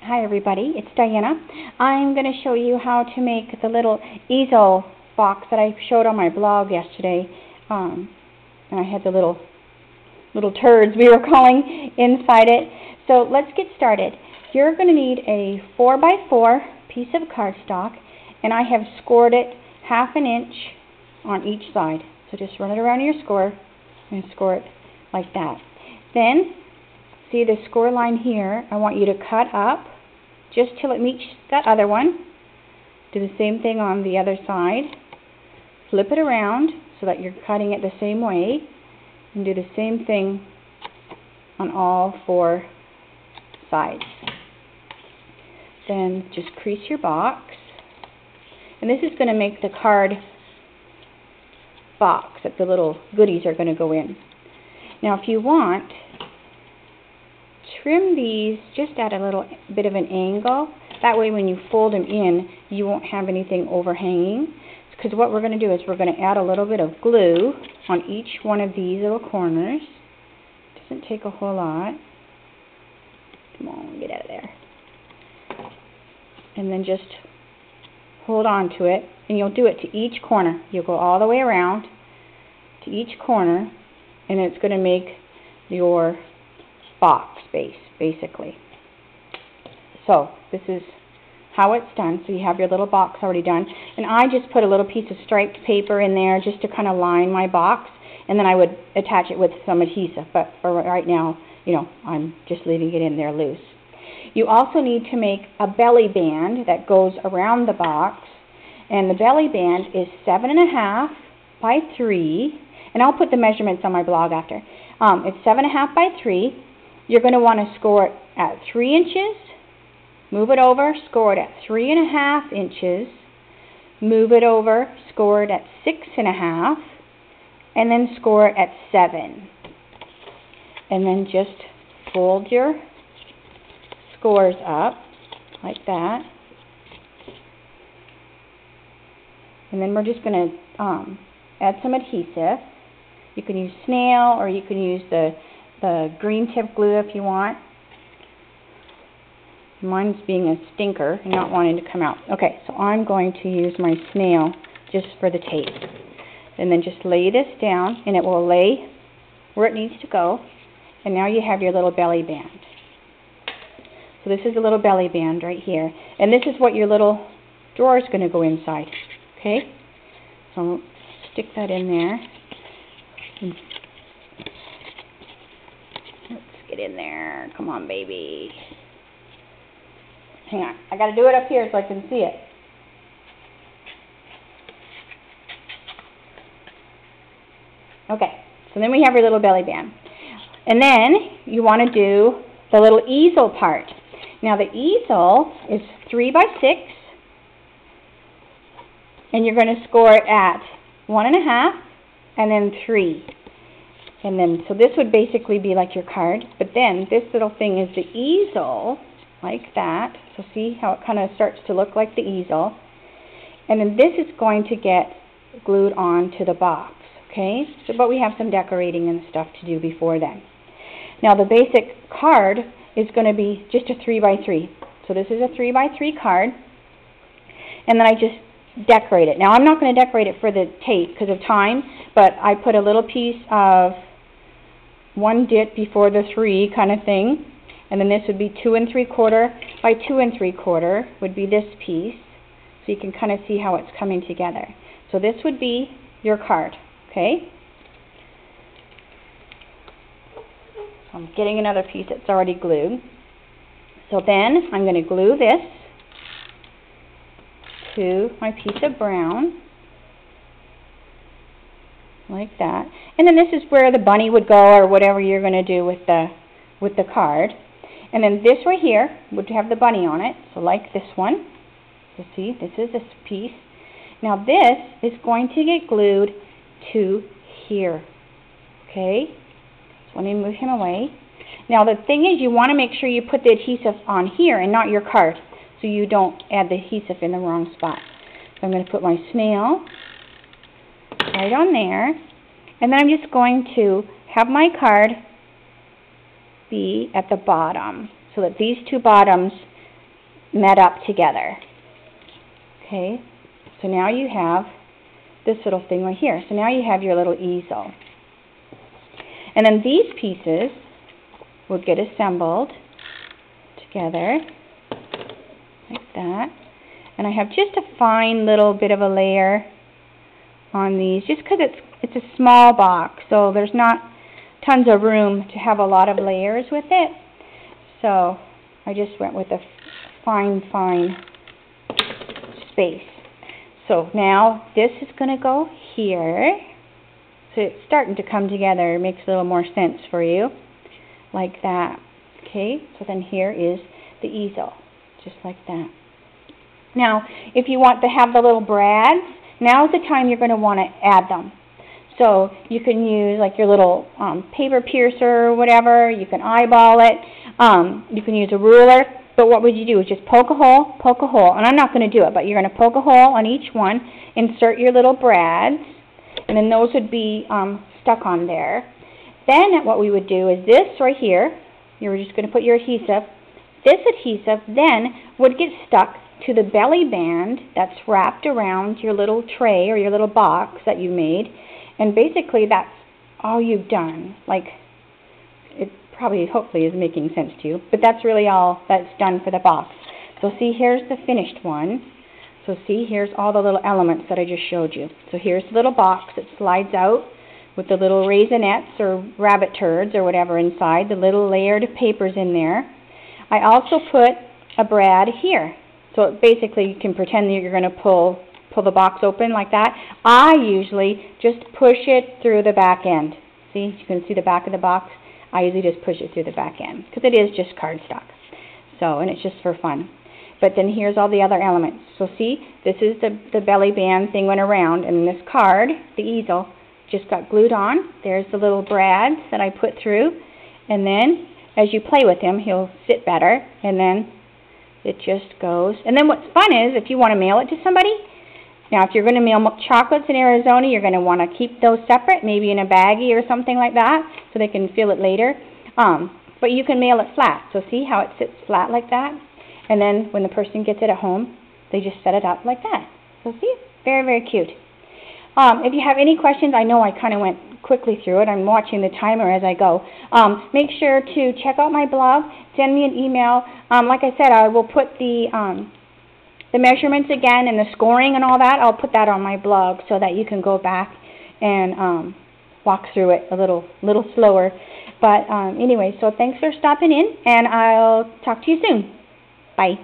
Hi everybody, it's Diana. I'm going to show you how to make the little easel box that I showed on my blog yesterday. And I had the little turds we were calling inside it. So let's get started. You're going to need a 4x4 piece of cardstock, and I have scored it 1/2 inch on each side. So just run it around your score and score it like that. Then see the score line here. I want you to cut up just till it meets that other one. Do the same thing on the other side. Flip it around so that you're cutting it the same way, and do the same thing on all 4 sides. Then just crease your box, and this is going to make the card box that the little goodies are going to go in. Now if you want, trim these just at a little bit of an angle. That way when you fold them in, you won't have anything overhanging. Because what we're going to do is we're going to add a little bit of glue on each one of these little corners. Doesn't take a whole lot. Come on, get out of there. And then just hold on to it, and you'll do it to each corner. You'll go all the way around to each corner, and it's going to make your box base, basically. So this is how it's done. So you have your little box already done, and I just put a little piece of striped paper in there just to kind of line my box, and then I would attach it with some adhesive, but for right now, you know, I'm just leaving it in there loose. You also need to make a belly band that goes around the box, and the belly band is 7.5 by 3, and I'll put the measurements on my blog after. It's 7.5 by 3. You're going to want to score it at 3 inches, move it over, score it at 3.5 inches, move it over, score it at 6.5, and then score it at 7. And then just fold your scores up like that. And then we're just going to add some adhesive. You can use snail, or you can use the green tip glue if you want. Mine's being a stinker and not wanting to come out. Okay, so I'm going to use my snail just for the tape. And then just lay this down, and it will lay where it needs to go. And now you have your little belly band. So this is a little belly band right here. And this is what your little drawer is going to go inside. Okay? So stick that in there. Let's get in there. Come on, baby. Hang on. I got to do it up here so I can see it. Okay. So then we have your little belly band. And then you want to do the little easel part. Now the easel is 3 by 6, and you're going to score it at 1.5 and then 3. And then, so this would basically be like your card, but then this little thing is the easel, like that. So see how it kind of starts to look like the easel. And then this is going to get glued onto the box, okay? So, but we have some decorating and stuff to do before then. Now the basic card is going to be just a 3 by 3. So this is a 3 by 3 card, and then I just decorate it. Now I'm not going to decorate it for the tape because of time, but I put a little piece of 1 dit before the 3 kind of thing, and then this would be 2 3/4 by 2 3/4 would be this piece, so you can kind of see how it's coming together. So this would be your card, okay? So I'm getting another piece that's already glued. So then I'm going to glue this to my piece of brown, like that. And then this is where the bunny would go, or whatever you're going to do with the card. And then this right here would have the bunny on it, so like this one. So see, this is this piece. Now this is going to get glued to here, okay? So let me move him away. Now the thing is, you want to make sure you put the adhesive on here and not your card, so you don't add the adhesive in the wrong spot. So I'm going to put my snail right on there, and then I'm just going to have my card be at the bottom, so that these two bottoms met up together. Okay, so now you have this little thing right here. So now you have your little easel. And then these pieces will get assembled together like that. And I have just a fine little bit of a layer on these, just because it's a small box, so there's not tons of room to have a lot of layers with it. So I just went with a fine space. So now this is going to go here. So it's starting to come together. It makes a little more sense for you. Like that. Okay, so then here is the easel. Just like that. Now, if you want to have the little brads, now's the time you're going to want to add them. So you can use like your little paper piercer or whatever. You can eyeball it. You can use a ruler. But what would you do is just poke a hole. And I'm not going to do it, but you're going to poke a hole on each one. Insert your little brads. And then those would be stuck on there. Then what we would do is this right here. You're just going to put your adhesive. This adhesive then would get stuck to the belly band that's wrapped around your little tray or your little box that you made. And basically that's all you've done. Like, it probably, hopefully, is making sense to you. But that's really all that's done for the box. So see, here's the finished one. So see, here's all the little elements that I just showed you. So here's the little box that slides out with the little raisinets or rabbit turds or whatever inside, the little layered papers in there. I also put a brad here. So basically you can pretend that you're going to pull the box open like that. I usually just push it through the back end. See, you can see the back of the box. I usually just push it through the back end because it is just cardstock. So, and it's just for fun. But then here's all the other elements. So see, this is the belly band thing went around, and this card, the easel, just got glued on. There's the little brads that I put through. And then as you play with him, he'll sit better. And then it just goes. And then what's fun is if you want to mail it to somebody, now if you're going to mail chocolates in Arizona, you're going to want to keep those separate, maybe in a baggie or something like that, so they can feel it later. But you can mail it flat. So see how it sits flat like that? And then when the person gets it at home, they just set it up like that. So see, very cute. If you have any questions, I know I kind of went quickly through it. I'm watching the timer as I go. Make sure to check out my blog. Send me an email. Like I said, I will put the measurements again and the scoring and all that. I'll put that on my blog so that you can go back and walk through it a little slower. But anyway, so thanks for stopping in, and I'll talk to you soon. Bye.